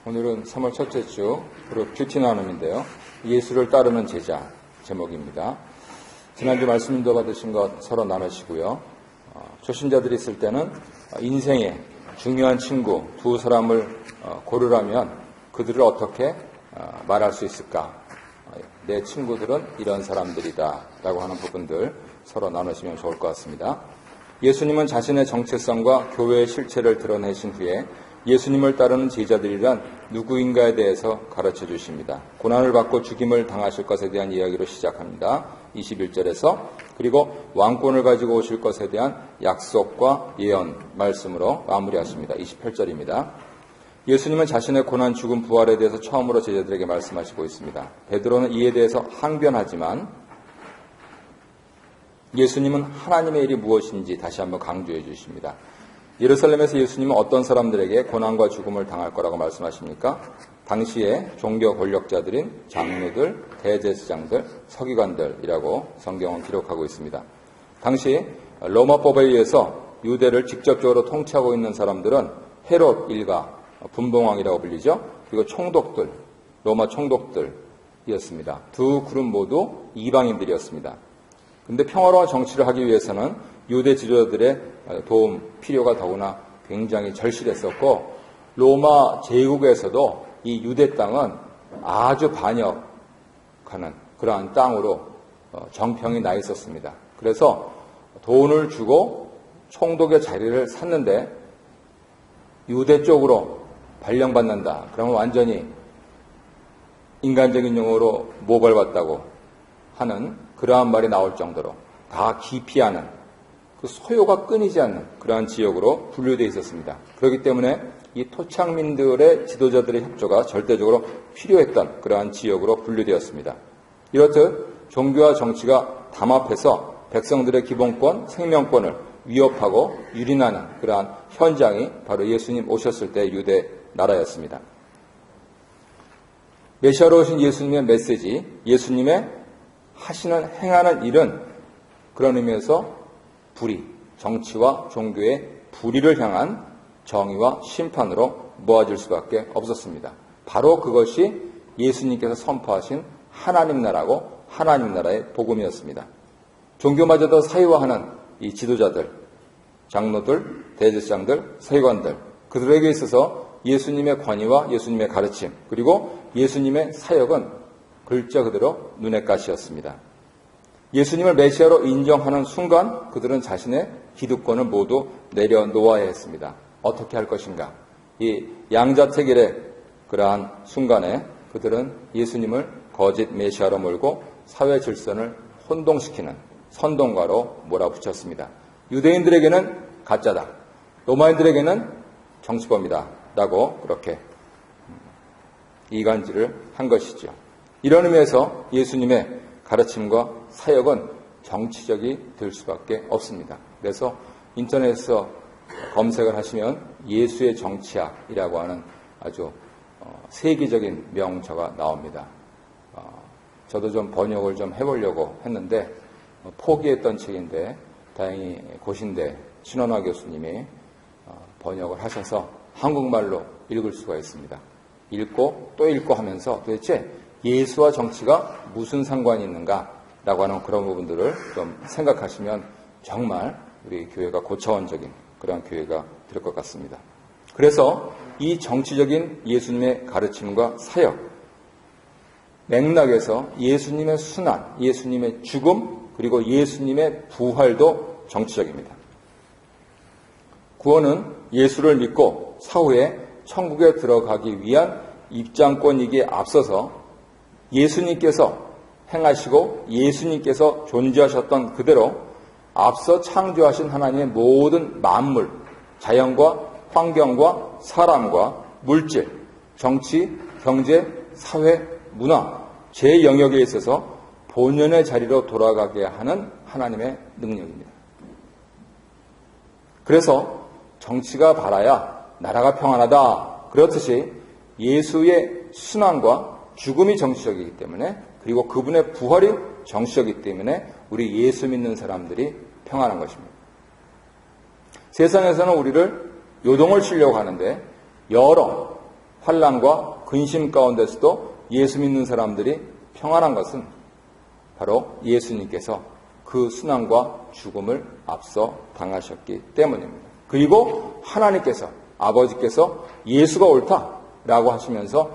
오늘은 3월 첫째 주 그룹 큐티 나눔인데요. 예수를 따르는 제자 제목입니다. 지난주 말씀도 받으신 것 서로 나누시고요. 초신자들이 있을 때는 인생의 중요한 친구 두 사람을 고르라면 그들을 어떻게 말할 수 있을까? 내 친구들은 이런 사람들이다 라고 하는 부분들 서로 나누시면 좋을 것 같습니다. 예수님은 자신의 정체성과 교회의 실체를 드러내신 후에 예수님을 따르는 제자들이란 누구인가에 대해서 가르쳐 주십니다. 고난을 받고 죽임을 당하실 것에 대한 이야기로 시작합니다. 21절에서 그리고 왕권을 가지고 오실 것에 대한 약속과 예언 말씀으로 마무리하십니다. 28절입니다. 예수님은 자신의 고난, 죽음, 부활에 대해서 처음으로 제자들에게 말씀하시고 있습니다. 베드로는 이에 대해서 항변하지만 예수님은 하나님의 일이 무엇인지 다시 한번 강조해 주십니다. 예루살렘에서 예수님은 어떤 사람들에게 고난과 죽음을 당할 거라고 말씀하십니까? 당시에 종교 권력자들인 장로들, 대제사장들, 서기관들이라고 성경은 기록하고 있습니다. 당시 로마법에 의해서 유대를 직접적으로 통치하고 있는 사람들은 헤롯 일가, 분봉왕이라고 불리죠. 그리고 총독들, 로마 총독들이었습니다. 두 그룹 모두 이방인들이었습니다. 그런데 평화로운 정치를 하기 위해서는 유대 지도자들의 도움 필요가 더구나 굉장히 절실했었고 로마 제국에서도 이 유대 땅은 아주 반역하는 그러한 땅으로 정평이 나 있었습니다. 그래서 돈을 주고 총독의 자리를 샀는데 유대 쪽으로 발령받는다. 그러면 완전히 인간적인 용어로 모발받다고 하는 그러한 말이 나올 정도로 다 기피하는 그 소요가 끊이지 않는 그러한 지역으로 분류되어 있었습니다. 그렇기 때문에 이 토착민들의 지도자들의 협조가 절대적으로 필요했던 그러한 지역으로 분류되었습니다. 이렇듯 종교와 정치가 담합해서 백성들의 기본권, 생명권을 위협하고 유린하는 그러한 현장이 바로 예수님 오셨을 때 유대 나라였습니다. 메시아로 오신 예수님의 메시지, 예수님의 행하는 일은 그런 의미에서 불의, 정치와 종교의 불의를 향한 정의와 심판으로 모아질 수밖에 없었습니다. 바로 그것이 예수님께서 선포하신 하나님 나라고 하나님 나라의 복음이었습니다. 종교마저도 사유화하는 이 지도자들, 장로들, 대제사장들, 서기관들, 그들에게 있어서 예수님의 권위와 예수님의 가르침, 그리고 예수님의 사역은 글자 그대로 눈의 가시였습니다. 예수님을 메시아로 인정하는 순간 그들은 자신의 기득권을 모두 내려놓아야 했습니다. 어떻게 할 것인가? 이 양자택일의 그러한 순간에 그들은 예수님을 거짓 메시아로 몰고 사회 질서를 혼동시키는 선동가로 몰아붙였습니다. 유대인들에게는 가짜다. 로마인들에게는 정치범이다. 라고 그렇게 이간질을 한 것이죠. 이런 의미에서 예수님의 가르침과 사역은 정치적이 될 수밖에 없습니다. 그래서 인터넷에서 검색을 하시면 예수의 정치학이라고 하는 아주 세계적인 명저가 나옵니다. 저도 좀 번역을 좀 해보려고 했는데 포기했던 책인데 다행히 고신대 신원화 교수님이 번역을 하셔서 한국말로 읽을 수가 있습니다. 읽고 또 읽고 하면서 도대체 예수와 정치가 무슨 상관이 있는가라고 하는 그런 부분들을 좀 생각하시면 정말 우리 교회가 고차원적인 그런 교회가 될 것 같습니다. 그래서 이 정치적인 예수님의 가르침과 사역 맥락에서 예수님의 순환, 예수님의 죽음, 그리고 예수님의 부활도 정치적입니다. 구원은 예수를 믿고 사후에 천국에 들어가기 위한 입장권이기에 앞서서 예수님께서 행하시고 예수님께서 존재하셨던 그대로 앞서 창조하신 하나님의 모든 만물, 자연과 환경과 사람과 물질, 정치, 경제, 사회, 문화, 제 영역에 있어서 본연의 자리로 돌아가게 하는 하나님의 능력입니다. 그래서 정치가 바라야 나라가 평안하다. 그렇듯이 예수의 순환과 죽음이 정치적이기 때문에 그리고 그분의 부활이 정치적이기 때문에 우리 예수 믿는 사람들이 평안한 것입니다. 세상에서는 우리를 요동을 치려고 하는데 여러 환난과 근심 가운데서도 예수 믿는 사람들이 평안한 것은 바로 예수님께서 그 순환과 죽음을 앞서 당하셨기 때문입니다. 그리고 하나님께서, 아버지께서 예수가 옳다라고 하시면서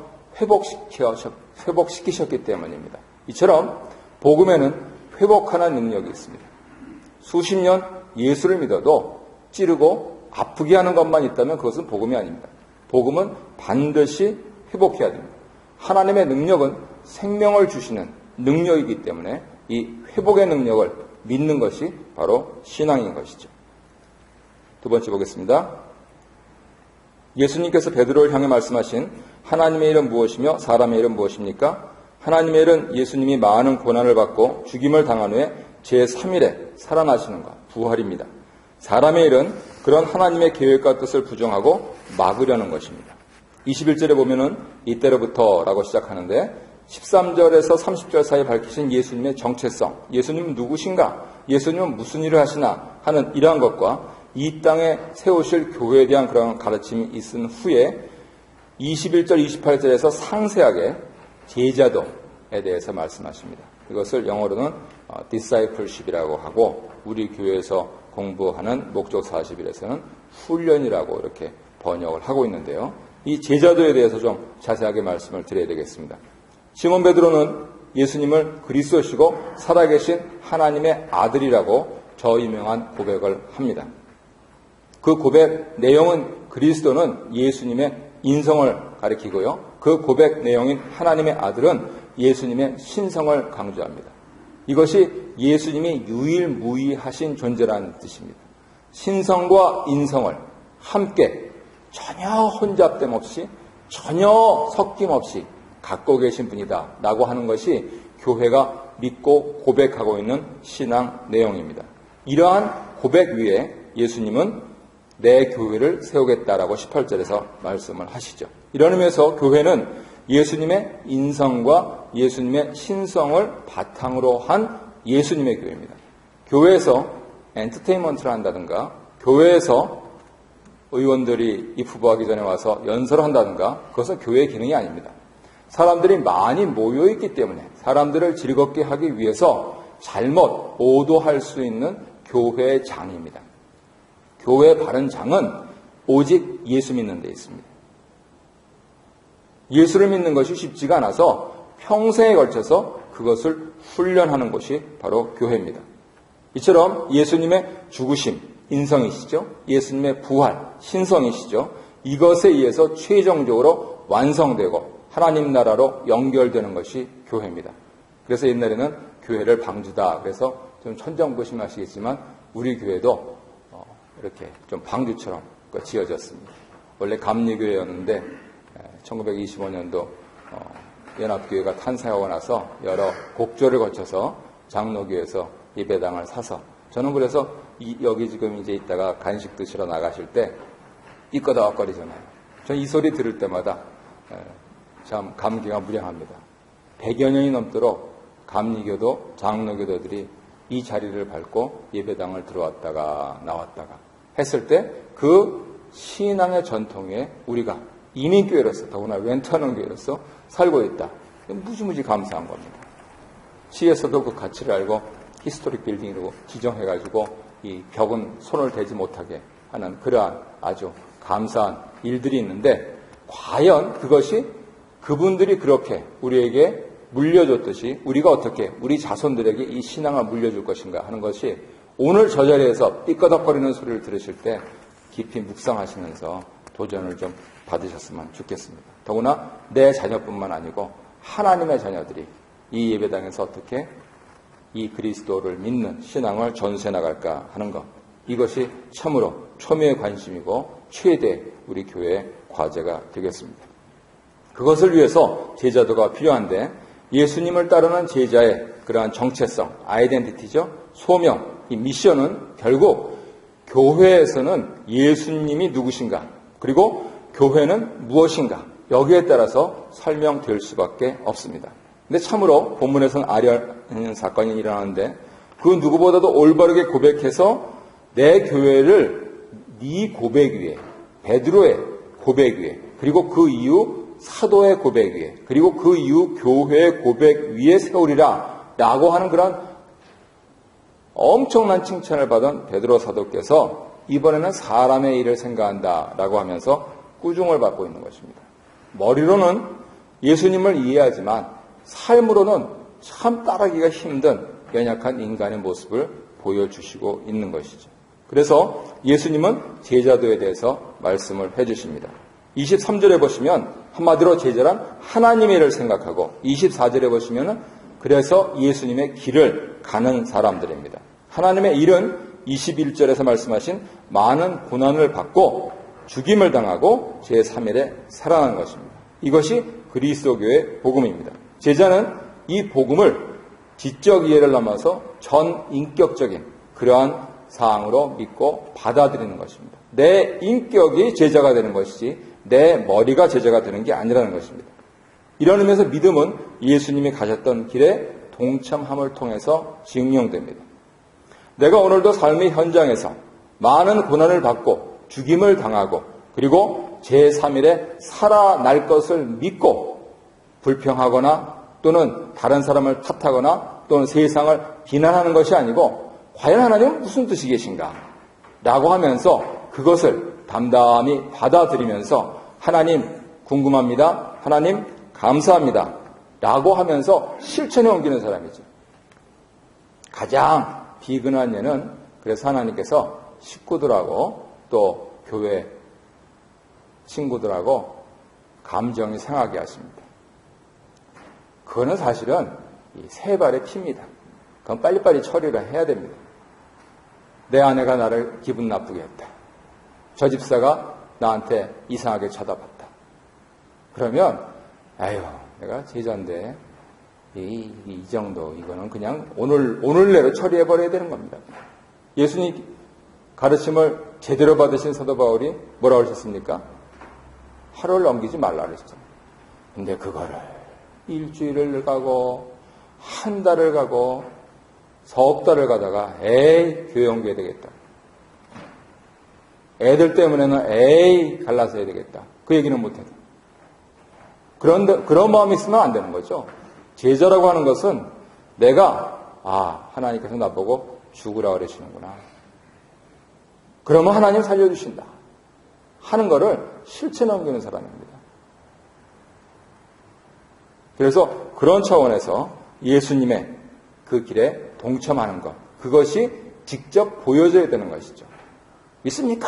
회복시키셨기 때문입니다. 이처럼 복음에는 회복하는 능력이 있습니다. 수십 년 예수를 믿어도 찌르고 아프게 하는 것만 있다면 그것은 복음이 아닙니다. 복음은 반드시 회복해야 됩니다. 하나님의 능력은 생명을 주시는 능력이기 때문에 이 회복의 능력을 믿는 것이 바로 신앙인 것이죠. 두 번째 보겠습니다. 예수님께서 베드로를 향해 말씀하신 하나님의 일은 무엇이며 사람의 일은 무엇입니까? 하나님의 일은 예수님이 많은 고난을 받고 죽임을 당한 후에 제3일에 살아나시는 것, 부활입니다. 사람의 일은 그런 하나님의 계획과 뜻을 부정하고 막으려는 것입니다. 21절에 보면은 이때로부터라고 시작하는데 13절에서 30절 사이에 밝히신 예수님의 정체성, 예수님은 누구신가, 예수님은 무슨 일을 하시나 하는 이러한 것과 이 땅에 세우실 교회에 대한 그런 가르침이 있은 후에 21절, 28절에서 상세하게 제자도에 대해서 말씀하십니다. 이것을 영어로는 discipleship이라고 하고 우리 교회에서 공부하는 목적 40일에서는 훈련이라고 이렇게 번역을 하고 있는데요. 이 제자도에 대해서 좀 자세하게 말씀을 드려야 되겠습니다. 시몬 베드로는 예수님을 그리스도시고 살아계신 하나님의 아들이라고 저 유명한 고백을 합니다. 그 고백 내용은 그리스도는 예수님의 인성을 가리키고요. 그 고백 내용인 하나님의 아들은 예수님의 신성을 강조합니다. 이것이 예수님이 유일무이하신 존재라는 뜻입니다. 신성과 인성을 함께 전혀 혼잡됨 없이 전혀 섞임 없이 갖고 계신 분이다 라고 하는 것이 교회가 믿고 고백하고 있는 신앙 내용입니다. 이러한 고백 위에 예수님은 내 교회를 세우겠다라고 18절에서 말씀을 하시죠. 이런 의미에서 교회는 예수님의 인성과 예수님의 신성을 바탕으로 한 예수님의 교회입니다. 교회에서 엔터테인먼트를 한다든가 교회에서 의원들이 입후보하기 전에 와서 연설을 한다든가 그것은 교회의 기능이 아닙니다. 사람들이 많이 모여있기 때문에 사람들을 즐겁게 하기 위해서 잘못 오도할 수 있는 교회의 장입니다. 교회의 바른 장은 오직 예수 믿는 데 있습니다. 예수를 믿는 것이 쉽지가 않아서 평생에 걸쳐서 그것을 훈련하는 것이 바로 교회입니다. 이처럼 예수님의 죽으심, 인성이시죠. 예수님의 부활, 신성이시죠. 이것에 의해서 최종적으로 완성되고 하나님 나라로 연결되는 것이 교회입니다. 그래서 옛날에는 교회를 방주다. 그래서 좀 천정부심하시겠지만 우리 교회도 이렇게 좀 방주처럼 지어졌습니다. 원래 감리교회였는데 1925년도 연합교회가 탄생하고 나서 여러 곡조를 거쳐서 장로교에서 예배당을 사서 저는 그래서 여기 지금 이제 있다가 간식 드시러 나가실 때 이꺼덕거리잖아요. 전 이 소리 들을 때마다 참 감기가 무량합니다. 100여 년이 넘도록 감리교도 장로교도들이 이 자리를 밟고 예배당을 들어왔다가 나왔다가 했을 때 그 신앙의 전통에 우리가 이민교회로서 더구나 렌트하는 교회로서 살고 있다. 무지무지 감사한 겁니다. 시에서도 그 가치를 알고 히스토릭 빌딩이라고 지정해가지고 이 벽은 손을 대지 못하게 하는 그러한 아주 감사한 일들이 있는데 과연 그것이 그분들이 그렇게 우리에게 물려줬듯이 우리가 어떻게 우리 자손들에게 이 신앙을 물려줄 것인가 하는 것이 오늘 저 자리에서 삐꺼덕거리는 소리를 들으실 때 깊이 묵상하시면서 도전을 좀 받으셨으면 좋겠습니다. 더구나 내 자녀뿐만 아니고 하나님의 자녀들이 이 예배당에서 어떻게 이 그리스도를 믿는 신앙을 전수해 나갈까 하는 것, 이것이 참으로 초미의 관심이고 최대 우리 교회의 과제가 되겠습니다. 그것을 위해서 제자도가 필요한데 예수님을 따르는 제자의 그러한 정체성, 아이덴티티죠. 소명, 이 미션은 결국 교회에서는 예수님이 누구신가, 그리고 교회는 무엇인가, 여기에 따라서 설명될 수밖에 없습니다. 근데 참으로 본문에서는 아리아는 사건이 일어나는데 그 누구보다도 올바르게 고백해서 내 교회를 네 고백 위에, 베드로의 고백 위에, 그리고 그 이후 사도의 고백 위에 그리고 그 이후 교회의 고백 위에 세우리라 라고 하는 그런 엄청난 칭찬을 받은 베드로 사도께서 이번에는 사람의 일을 생각한다 라고 하면서 꾸중을 받고 있는 것입니다. 머리로는 예수님을 이해하지만 삶으로는 참 따르기가 힘든 연약한 인간의 모습을 보여주시고 있는 것이죠. 그래서 예수님은 제자도에 대해서 말씀을 해주십니다. 23절에 보시면 한마디로 제자란 하나님의 일을 생각하고 24절에 보시면 그래서 예수님의 길을 가는 사람들입니다. 하나님의 일은 21절에서 말씀하신 많은 고난을 받고 죽임을 당하고 제3일에 살아난 것입니다. 이것이 그리스도교의 복음입니다. 제자는 이 복음을 지적 이해를 넘어서 전 인격적인 그러한 사항으로 믿고 받아들이는 것입니다. 내 인격이 제자가 되는 것이지 내 머리가 제자가 되는 게 아니라는 것입니다. 이런 의미에서 믿음은 예수님이 가셨던 길에 동참함을 통해서 증명됩니다. 내가 오늘도 삶의 현장에서 많은 고난을 받고 죽임을 당하고 그리고 제3일에 살아날 것을 믿고 불평하거나 또는 다른 사람을 탓하거나 또는 세상을 비난하는 것이 아니고 과연 하나님은 무슨 뜻이 계신가? 라고 하면서 그것을 담담히 받아들이면서 하나님 궁금합니다. 하나님 감사합니다. 라고 하면서 실천에 옮기는 사람이죠. 가장 비근한 예는 그래서 하나님께서 식구들하고 또 교회 친구들하고 감정이 상하게 하십니다. 그거는 사실은 세 발의 피입니다. 그건 빨리빨리 처리를 해야 됩니다. 내 아내가 나를 기분 나쁘게 했다. 저 집사가 나한테 이상하게 쳐다봤다. 그러면 아유 내가 제자인데 이 정도 이거는 그냥 오늘 내로 처리해버려야 되는 겁니다. 예수님 가르침을 제대로 받으신 사도 바울이 뭐라고 하셨습니까? 하루를 넘기지 말라 그랬죠. 근데 그거를 일주일을 가고 한 달을 가고 석 달을 가다가 교회 옮겨야 되겠다. 애들 때문에는 갈라서 해야 되겠다. 그 얘기는 못해도. 그런 마음이 있으면 안 되는 거죠. 제자라고 하는 것은 내가 하나님께서 나보고 죽으라 그러시는구나. 그러면 하나님 살려주신다. 하는 거를 실천에 옮기는 사람입니다. 그래서 그런 차원에서 예수님의 그 길에 동참하는 것, 그것이 직접 보여져야 되는 것이죠. 믿습니까?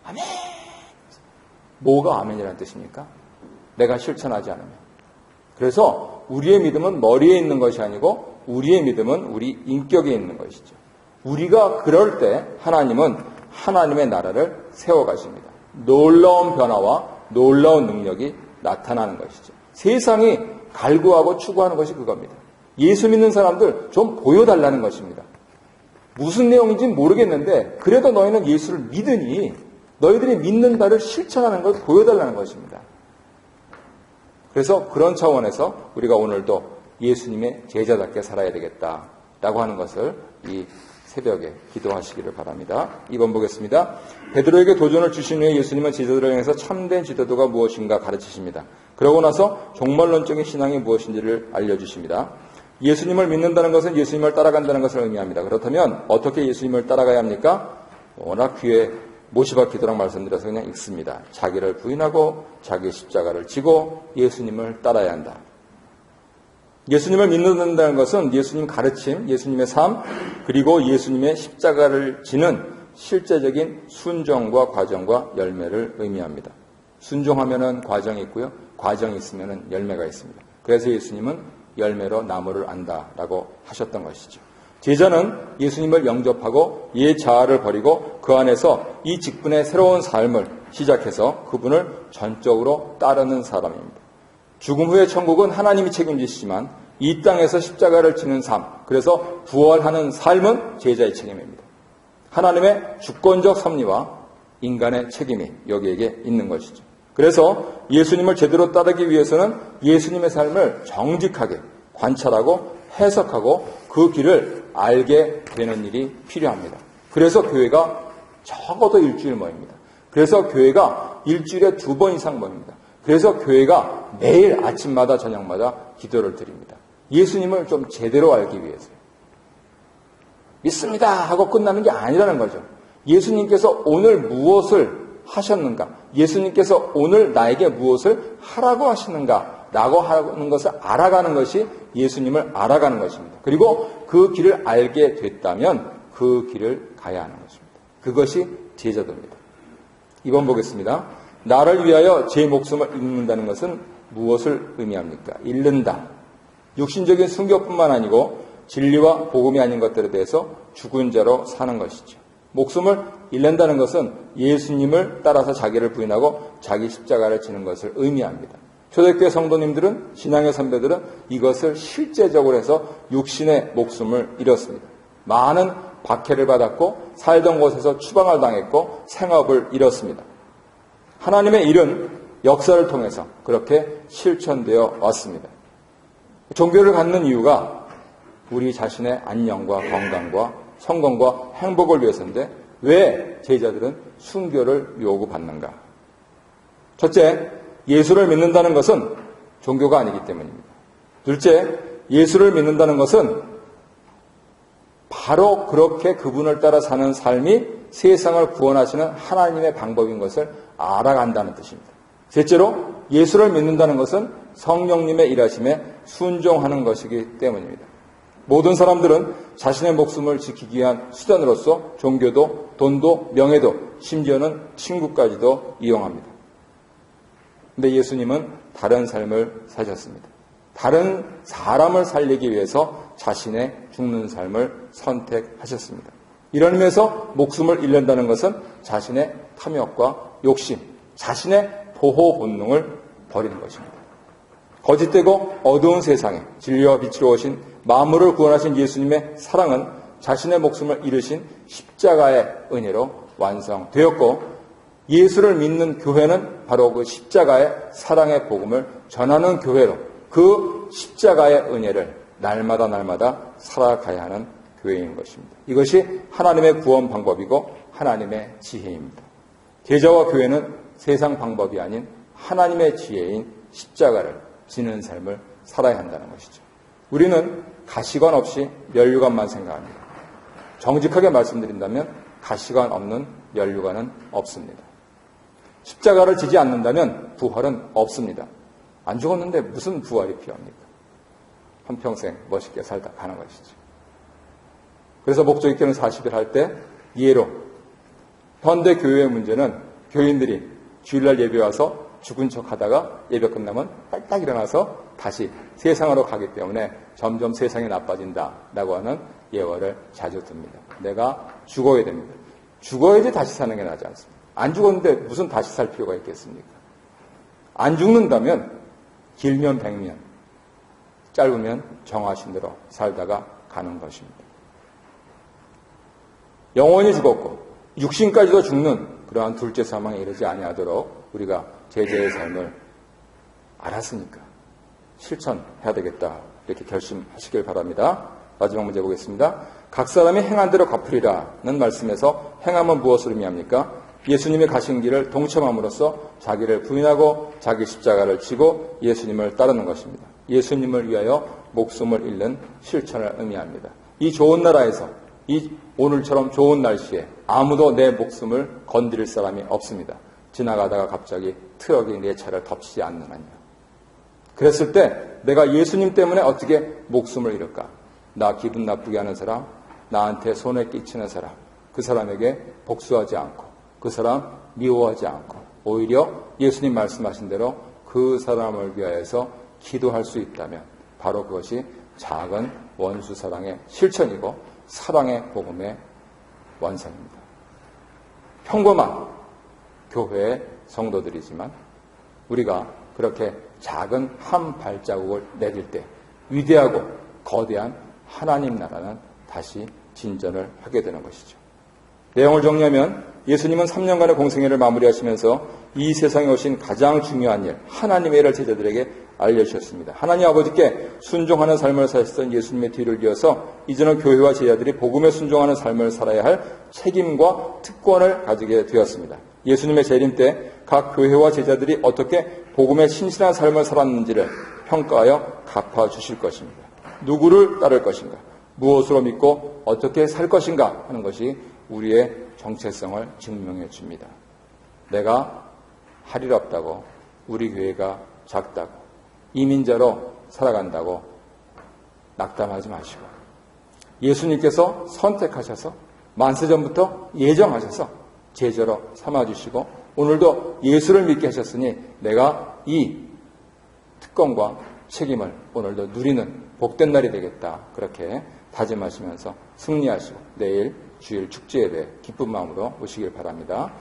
아멘. 뭐가 아멘이라는 뜻입니까? 내가 실천하지 않으면. 그래서 우리의 믿음은 머리에 있는 것이 아니고 우리의 믿음은 우리 인격에 있는 것이죠. 우리가 그럴 때 하나님은 하나님의 나라를 세워가십니다. 놀라운 변화와 놀라운 능력이 나타나는 것이죠. 세상이 갈구하고 추구하는 것이 그겁니다. 예수 믿는 사람들 좀 보여달라는 것입니다. 무슨 내용인지 모르겠는데 그래도 너희는 예수를 믿으니 너희들이 믿는 바를 실천하는 걸 보여달라는 것입니다. 그래서 그런 차원에서 우리가 오늘도 예수님의 제자답게 살아야 되겠다라고 하는 것을 이 새벽에 기도하시기를 바랍니다. 2번 보겠습니다. 베드로에게 도전을 주신 후에 예수님은 제자들을 향해서 참된 지도도가 무엇인가 가르치십니다. 그러고 나서 종말론적인 신앙이 무엇인지를 알려주십니다. 예수님을 믿는다는 것은 예수님을 따라간다는 것을 의미합니다. 그렇다면 어떻게 예수님을 따라가야 합니까? 워낙 귀에 못이박 기도랑 말씀드려서 그냥 읽습니다. 자기를 부인하고 자기 십자가를 지고 예수님을 따라야 한다. 예수님을 믿는다는 것은 예수님 가르침, 예수님의 삶, 그리고 예수님의 십자가를 지는 실제적인 순종과 과정과 열매를 의미합니다. 순종하면은 과정이 있고요. 과정이 있으면은 열매가 있습니다. 그래서 예수님은 열매로 나무를 안다라고 하셨던 것이죠. 제자는 예수님을 영접하고 옛 자아를 버리고 그 안에서 이 직분의 새로운 삶을 시작해서 그분을 전적으로 따르는 사람입니다. 죽음 후의 천국은 하나님이 책임지시지만 이 땅에서 십자가를 지는 삶, 그래서 부활하는 삶은 제자의 책임입니다. 하나님의 주권적 섭리와 인간의 책임이 여기에게 있는 것이죠. 그래서 예수님을 제대로 따르기 위해서는 예수님의 삶을 정직하게 관찰하고 해석하고 그 길을 알게 되는 일이 필요합니다. 그래서 교회가 적어도 일주일 모입니다. 그래서 교회가 일주일에 2번 이상 모입니다. 그래서 교회가 매일 아침마다 저녁마다 기도를 드립니다. 예수님을 좀 제대로 알기 위해서요. 믿습니다 하고 끝나는 게 아니라는 거죠. 예수님께서 오늘 무엇을 하셨는가? 예수님께서 오늘 나에게 무엇을 하라고 하시는가? 라고 하는 것을 알아가는 것이 예수님을 알아가는 것입니다. 그리고 그 길을 알게 됐다면 그 길을 가야 하는 것입니다. 그것이 제자도입니다. 2번 보겠습니다. 나를 위하여 제 목숨을 잃는다는 것은 무엇을 의미합니까? 잃는다. 육신적인 순교뿐만 아니고 진리와 복음이 아닌 것들에 대해서 죽은 자로 사는 것이죠. 목숨을 잃는다는 것은 예수님을 따라서 자기를 부인하고 자기 십자가를 지는 것을 의미합니다. 초대교회 성도님들은, 신앙의 선배들은 이것을 실제적으로 해서 육신의 목숨을 잃었습니다. 많은 박해를 받았고 살던 곳에서 추방을 당했고 생업을 잃었습니다. 하나님의 일은 역사를 통해서 그렇게 실천되어 왔습니다. 종교를 갖는 이유가 우리 자신의 안녕과 건강과 성공과 행복을 위해서인데 왜 제자들은 순교를 요구받는가? 첫째, 예수를 믿는다는 것은 종교가 아니기 때문입니다. 둘째, 예수를 믿는다는 것은 바로 그렇게 그분을 따라 사는 삶이 세상을 구원하시는 하나님의 방법인 것을 알아간다는 뜻입니다. 셋째로, 예수를 믿는다는 것은 성령님의 일하심에 순종하는 것이기 때문입니다. 모든 사람들은 자신의 목숨을 지키기 위한 수단으로서 종교도, 돈도, 명예도, 심지어는 친구까지도 이용합니다. 그런데 예수님은 다른 삶을 사셨습니다. 다른 사람을 살리기 위해서 자신의 죽는 삶을 선택하셨습니다. 이런 의미에서 목숨을 잃는다는 것은 자신의 탐욕과 욕심, 자신의 보호 본능을 버리는 것입니다. 거짓되고 어두운 세상에 진리와 빛으로 오신 만물을 구원하신 예수님의 사랑은 자신의 목숨을 잃으신 십자가의 은혜로 완성되었고, 예수를 믿는 교회는 바로 그 십자가의 사랑의 복음을 전하는 교회로 그 십자가의 은혜를 날마다 살아가야 하는 교회인 것입니다. 이것이 하나님의 구원 방법이고 하나님의 지혜입니다. 제자와 교회는 세상 방법이 아닌 하나님의 지혜인 십자가를 지는 삶을 살아야 한다는 것이죠. 우리는 가시관 없이 면류관만 생각합니다. 정직하게 말씀드린다면 가시관 없는 면류관은 없습니다. 십자가를 지지 않는다면 부활은 없습니다. 안 죽었는데 무슨 부활이 필요합니까? 한평생 멋있게 살다 가는 것이죠. 그래서 목적 있게는 40일 할 때 예로 현대 교회의 문제는 교인들이 주일날 예배 와서 죽은 척 하다가 예배 끝나면 빨딱 일어나서 다시 세상으로 가기 때문에 점점 세상이 나빠진다라고 하는 예화를 자주 듭니다. 내가 죽어야 됩니다. 죽어야지 다시 사는 게 나지 않습니다. 안 죽었는데 무슨 다시 살 필요가 있겠습니까? 안 죽는다면 길면 100년, 짧으면 정하신 대로 살다가 가는 것입니다. 영원히 죽었고 육신까지도 죽는 그러한 둘째 사망에 이르지 아니하도록 우리가 제자의 삶을 알았으니까 실천해야 되겠다, 이렇게 결심하시길 바랍니다. 마지막 문제 보겠습니다. 각 사람이 행한 대로 갚으리라는 말씀에서 행함은 무엇을 의미합니까? 예수님이 가신 길을 동참함으로써 자기를 부인하고 자기 십자가를 지고 예수님을 따르는 것입니다. 예수님을 위하여 목숨을 잃는 실천을 의미합니다. 이 좋은 나라에서 이 오늘처럼 좋은 날씨에 아무도 내 목숨을 건드릴 사람이 없습니다. 지나가다가 갑자기 트럭이 내 차를 덮치지 않는 한요. 그랬을 때 내가 예수님 때문에 어떻게 목숨을 잃을까? 나 기분 나쁘게 하는 사람, 나한테 손해 끼치는 사람, 그 사람에게 복수하지 않고 그 사람 미워하지 않고 오히려 예수님 말씀하신 대로 그 사람을 위하여서 기도할 수 있다면 바로 그것이 작은 원수 사랑의 실천이고 사랑의 복음의 완성입니다. 평범한 교회의 성도들이지만 우리가 그렇게 작은 한 발자국을 내딜 때 위대하고 거대한 하나님 나라는 다시 진전을 하게 되는 것이죠. 내용을 정리하면 예수님은 3년간의 공생애를 마무리하시면서 이 세상에 오신 가장 중요한 일, 하나님의 일을 제자들에게 알려주셨습니다. 하나님 아버지께 순종하는 삶을 사셨던 예수님의 뒤를 이어서 이제는 교회와 제자들이 복음에 순종하는 삶을 살아야 할 책임과 특권을 가지게 되었습니다. 예수님의 재림 때 각 교회와 제자들이 어떻게 복음의 신실한 삶을 살았는지를 평가하여 갚아주실 것입니다. 누구를 따를 것인가, 무엇으로 믿고 어떻게 살 것인가 하는 것이 우리의 정체성을 증명해 줍니다. 내가 할 일 없다고, 우리 교회가 작다고, 이민자로 살아간다고 낙담하지 마시고, 예수님께서 선택하셔서 만세전부터 예정하셔서 제자로 삼아주시고 오늘도 예수를 믿게 하셨으니 내가 이 특권과 책임을 오늘도 누리는 복된 날이 되겠다. 그렇게 다짐하시면서 승리하시고 내일 주일 축제에 대해 기쁜 마음으로 오시길 바랍니다.